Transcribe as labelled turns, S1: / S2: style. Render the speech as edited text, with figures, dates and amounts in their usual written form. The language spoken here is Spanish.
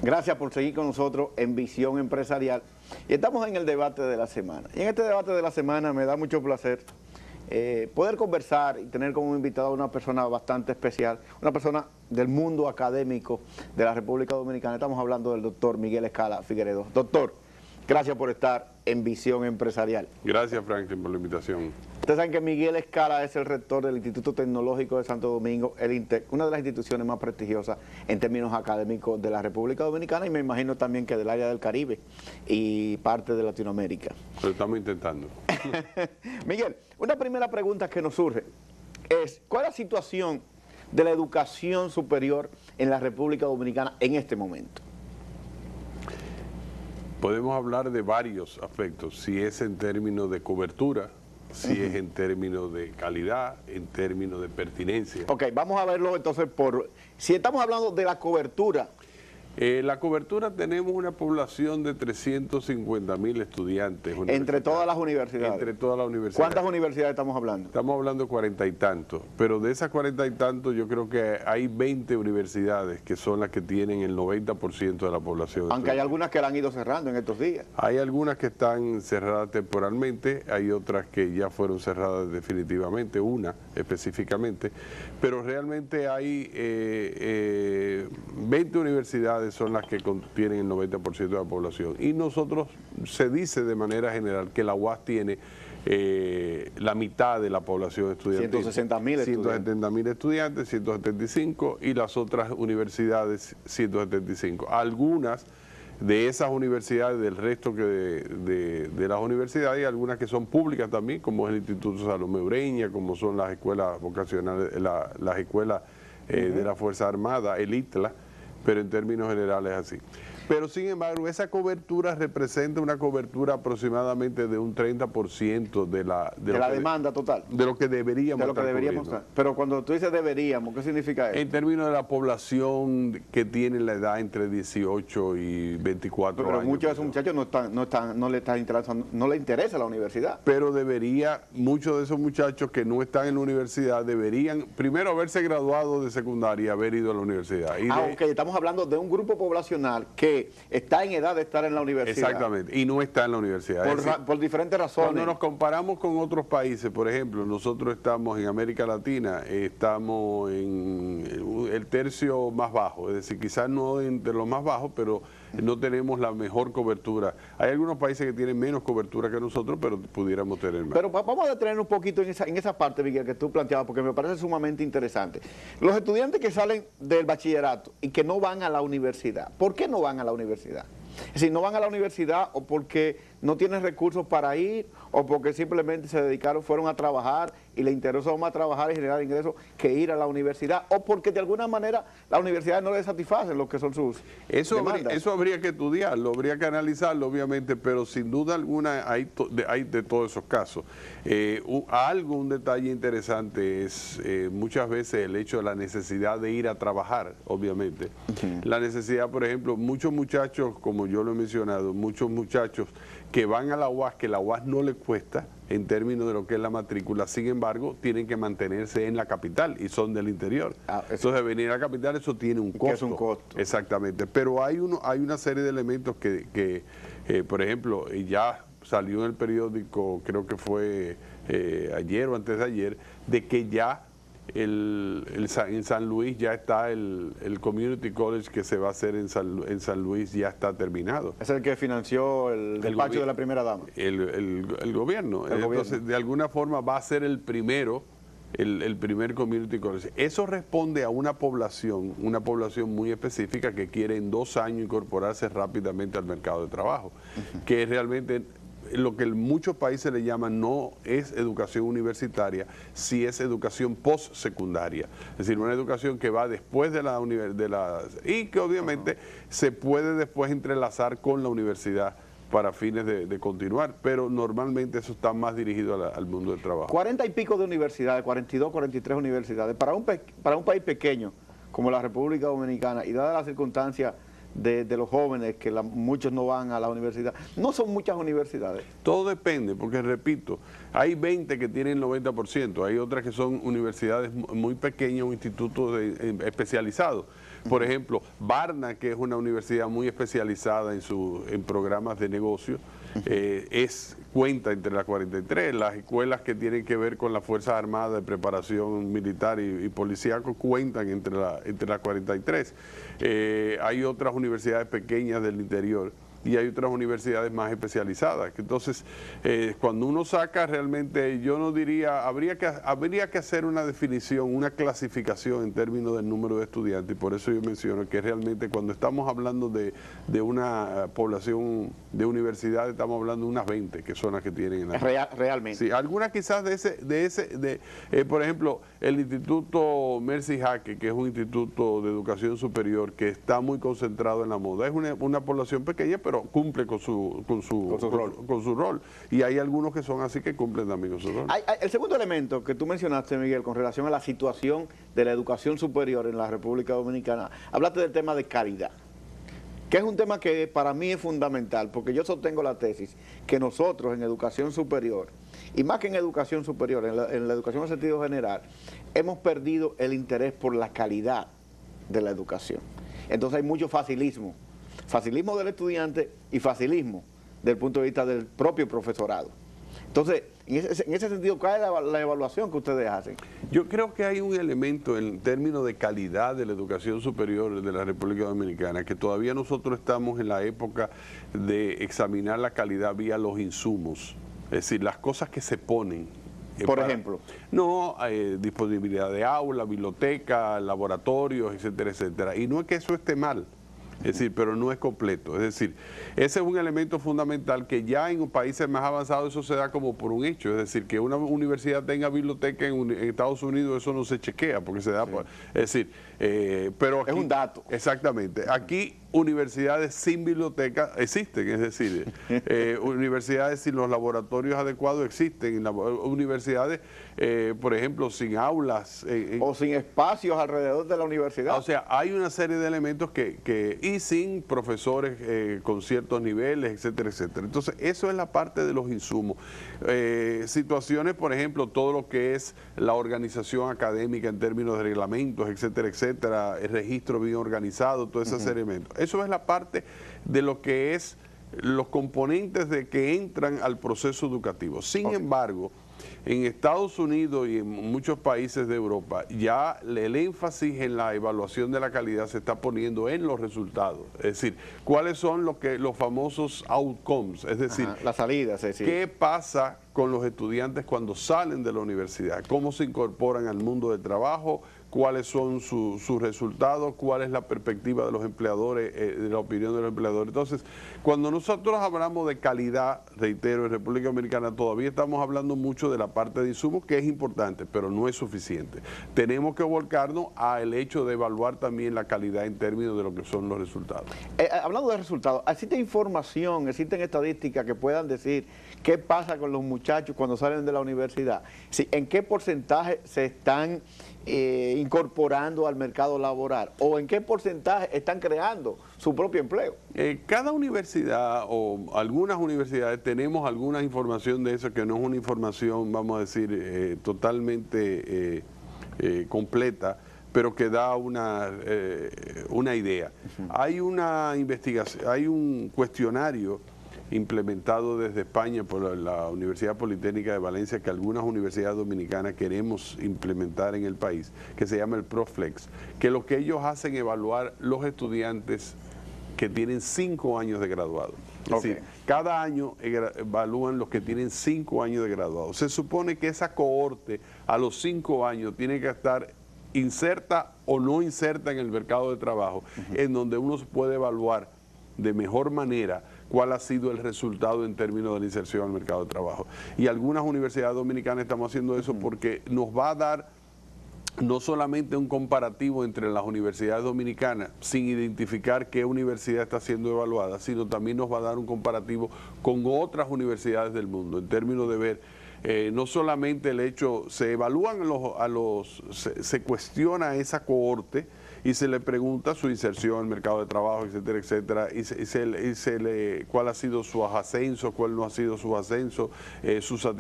S1: Gracias por seguir con nosotros en Visión Empresarial. Y estamos en el debate de la semana. Y en este debate de la semana me da mucho placer poder conversar y tener como invitado a una persona bastante especial, una persona del mundo académico de la República Dominicana. Estamos hablando del doctor Miguel Escala Figueredo. Doctor, gracias por estar en Visión Empresarial.
S2: Gracias, Franklin, por la invitación.
S1: Ustedes saben que Miguel Escala es el rector del Instituto Tecnológico de Santo Domingo, el INTEC, una de las instituciones más prestigiosas en términos académicos de la República Dominicana y me imagino también que del área del Caribe y parte de Latinoamérica.
S2: Lo estamos intentando.
S1: Miguel, una primera pregunta que nos surge es, ¿cuál es la situación de la educación superior en la República Dominicana en este momento?
S2: Podemos hablar de varios aspectos, si es en términos de cobertura, si es en términos de calidad, en términos de pertinencia.
S1: Ok, vamos a verlo entonces por... Si estamos hablando de la cobertura...
S2: La cobertura, tenemos una población de 350.000 estudiantes.
S1: Entre todas las universidades.
S2: Entre todas las universidades.
S1: ¿Cuántas universidades estamos hablando?
S2: Estamos hablando de 40 y tantos, pero de esas 40 y tantos yo creo que hay 20 universidades que son las que tienen el 90% de la población.
S1: Aunque hay algunas que la han ido cerrando en estos días.
S2: Hay algunas que están cerradas temporalmente, hay otras que ya fueron cerradas definitivamente, una específicamente, pero realmente hay 20 universidades son las que contienen el 90% de la población. Y nosotros, se dice de manera general que la UAS tiene la mitad de la población estudiantil. 170.000 estudiantes, 175, y las otras universidades 175. Algunas de esas universidades, del resto de las universidades, hay algunas que son públicas también, como es el Instituto Salomé Ureña, como son las escuelas vocacionales, las escuelas de la Fuerza Armada, el ITLA, pero en términos generales así. Pero sin embargo, esa cobertura representa una cobertura aproximadamente de un 30% de la
S1: demanda total.
S2: De lo que deberíamos
S1: estar. Pero cuando tú dices deberíamos, ¿qué significa eso?
S2: En términos de la población que tiene la edad entre 18 y 24 años.
S1: Pero muchos de esos muchachos no les interesa la universidad.
S2: Pero muchos de esos muchachos que no están en la universidad deberían primero haberse graduado de secundaria y haber ido a la universidad.
S1: Ok, estamos hablando de un grupo poblacional que está en edad de estar en la universidad.
S2: Exactamente, y no está en la universidad.
S1: Por diferentes razones.
S2: Cuando nos comparamos con otros países, por ejemplo, nosotros estamos en América Latina, estamos en el tercio más bajo, es decir, quizás no entre los más bajos, pero no tenemos la mejor cobertura. Hay algunos países que tienen menos cobertura que nosotros, pero pudiéramos tener más.
S1: Pero vamos a detener un poquito en esa parte, Miguel, que tú planteabas, porque me parece sumamente interesante. Los estudiantes que salen del bachillerato y que no van a la universidad, ¿por qué no van a la universidad? Es decir, no van a la universidad o porque no tienen recursos para ir o porque simplemente fueron a trabajar y les interesó más trabajar y generar ingresos que ir a la universidad, o porque de alguna manera la universidad no les satisface lo que son sus demandas.
S2: Eso habría que estudiarlo, habría que analizarlo obviamente, pero sin duda alguna hay de todos esos casos. Un detalle interesante es muchas veces el hecho de la necesidad de ir a trabajar, obviamente. La necesidad, por ejemplo, muchos muchachos, como yo lo he mencionado, muchos muchachos que van a la UAS, que la UAS no les cuesta en términos de lo que es la matrícula, sin embargo, tienen que mantenerse en la capital y son del interior. Entonces, venir a la capital, eso tiene un costo.
S1: Es un costo.
S2: Exactamente, pero hay una serie de elementos que por ejemplo, ya salió en el periódico, creo que fue ayer o antes de ayer, de que ya en San Luis ya está el Community College que se va a hacer en San Luis, ya está terminado.
S1: Es el que financió el despacho de la primera dama.
S2: El gobierno. Entonces, de alguna forma va a ser el primer Community College. Eso responde a una población muy específica que quiere en 2 años incorporarse rápidamente al mercado de trabajo, que realmente lo que muchos países le llaman no es educación universitaria, sí es educación postsecundaria. Es decir, una educación que va después de la universidad y que obviamente se puede después entrelazar con la universidad para fines de continuar, pero normalmente eso está más dirigido al mundo del trabajo.
S1: 40 y pico de universidades, 42, 43 universidades, para un país pequeño como la República Dominicana, y dadas las circunstancias de los jóvenes, que muchos no van a la universidad. No son muchas universidades.
S2: Todo depende, porque repito, hay 20 que tienen el 90%, hay otras que son universidades muy pequeñas o institutos especializados. Por ejemplo, Barna, que es una universidad muy especializada en programas de negocio, cuenta entre las 43. Las escuelas que tienen que ver con las Fuerzas Armadas de preparación militar y policíaco cuentan entre las 43. Hay otras universidades pequeñas del interior y hay otras universidades más especializadas. Entonces, cuando uno saca realmente, yo no diría, habría que hacer una definición, una clasificación en términos del número de estudiantes, y por eso yo menciono que realmente cuando estamos hablando de una población de universidades, estamos hablando de unas 20, que son las que tienen en la
S1: realmente.
S2: Sí, algunas quizás por ejemplo, el Instituto Mercy Jaque, que es un instituto de educación superior que está muy concentrado en la moda, es una población pequeña, pero cumple con su rol. Y hay algunos que son así que cumplen también con su rol.
S1: El segundo elemento que tú mencionaste, Miguel, con relación a la situación de la educación superior en la República Dominicana, hablaste del tema de calidad, que es un tema que para mí es fundamental, porque yo sostengo la tesis que nosotros en educación superior, y más que en educación superior, en la educación en sentido general, hemos perdido el interés por la calidad de la educación. Entonces hay mucho facilismo del estudiante y facilismo del punto de vista del propio profesorado. Entonces, en ese sentido, ¿cuál es la evaluación que ustedes hacen?
S2: Yo creo que hay un elemento en términos de calidad de la educación superior de la República Dominicana, que todavía nosotros estamos en la época de examinar la calidad vía los insumos, es decir, las cosas que se ponen.
S1: Por ejemplo.
S2: No, disponibilidad de aula, biblioteca, laboratorios, etcétera, etcétera. Y no es que eso esté mal. Es decir, pero no es completo. Es decir, ese es un elemento fundamental que ya en países más avanzados eso se da como por un hecho. Es decir, que una universidad tenga biblioteca en Estados Unidos, eso no se chequea porque se da. Sí. Es decir, pero aquí,
S1: es un dato.
S2: Exactamente. Aquí universidades sin biblioteca existen, es decir, universidades sin los laboratorios adecuados existen, universidades, por ejemplo, sin aulas.
S1: O sin espacios alrededor de la universidad.
S2: O sea, hay una serie de elementos y sin profesores con ciertos niveles, etcétera, etcétera. Entonces, eso es la parte de los insumos. Situaciones, por ejemplo, todo lo que es la organización académica en términos de reglamentos, etcétera, etcétera, el registro bien organizado, todo ese elementos. Eso es la parte de lo que es los componentes de que entran al proceso educativo. Sin embargo, en Estados Unidos y en muchos países de Europa, ya el énfasis en la evaluación de la calidad se está poniendo en los resultados. Es decir, ¿cuáles son los famosos outcomes? Es decir,
S1: las salidas. Es decir,
S2: ¿qué pasa con los estudiantes cuando salen de la universidad? ¿Cómo se incorporan al mundo del trabajo? ¿Cuáles son sus resultados? ¿Cuál es la perspectiva de los empleadores, de la opinión de los empleadores? Entonces, cuando nosotros hablamos de calidad, reitero, en República Dominicana todavía estamos hablando mucho de la parte de insumos, que es importante, pero no es suficiente. Tenemos que volcarnos al hecho de evaluar también la calidad en términos de lo que son los resultados.
S1: Hablando de resultados, ¿existe información, existen estadísticas que puedan decir qué pasa con los muchachos cuando salen de la universidad? ¿En qué porcentaje se están incorporando al mercado laboral o en qué porcentaje están creando su propio empleo?
S2: Cada universidad o algunas universidades tenemos alguna información de eso, que no es una información, vamos a decir, totalmente completa, pero que da una idea. Hay una investigación, hay un cuestionario implementado desde España por la Universidad Politécnica de Valencia, que algunas universidades dominicanas queremos implementar en el país, que se llama el ProFlex, que lo que ellos hacen es evaluar los estudiantes que tienen 5 años de graduado. Es decir, cada año evalúan los que tienen 5 años de graduado. Se supone que esa cohorte a los 5 años tiene que estar inserta o no inserta en el mercado de trabajo, en donde uno se puede evaluar de mejor manera cuál ha sido el resultado en términos de la inserción al mercado de trabajo. Y algunas universidades dominicanas estamos haciendo eso porque nos va a dar no solamente un comparativo entre las universidades dominicanas sin identificar qué universidad está siendo evaluada, sino también nos va a dar un comparativo con otras universidades del mundo, en términos de ver no solamente el hecho, se evalúan se cuestiona esa cohorte y se le pregunta su inserción al mercado de trabajo, etcétera, etcétera, y cuál ha sido su ascenso, cuál no ha sido su ascenso, su satisfacción.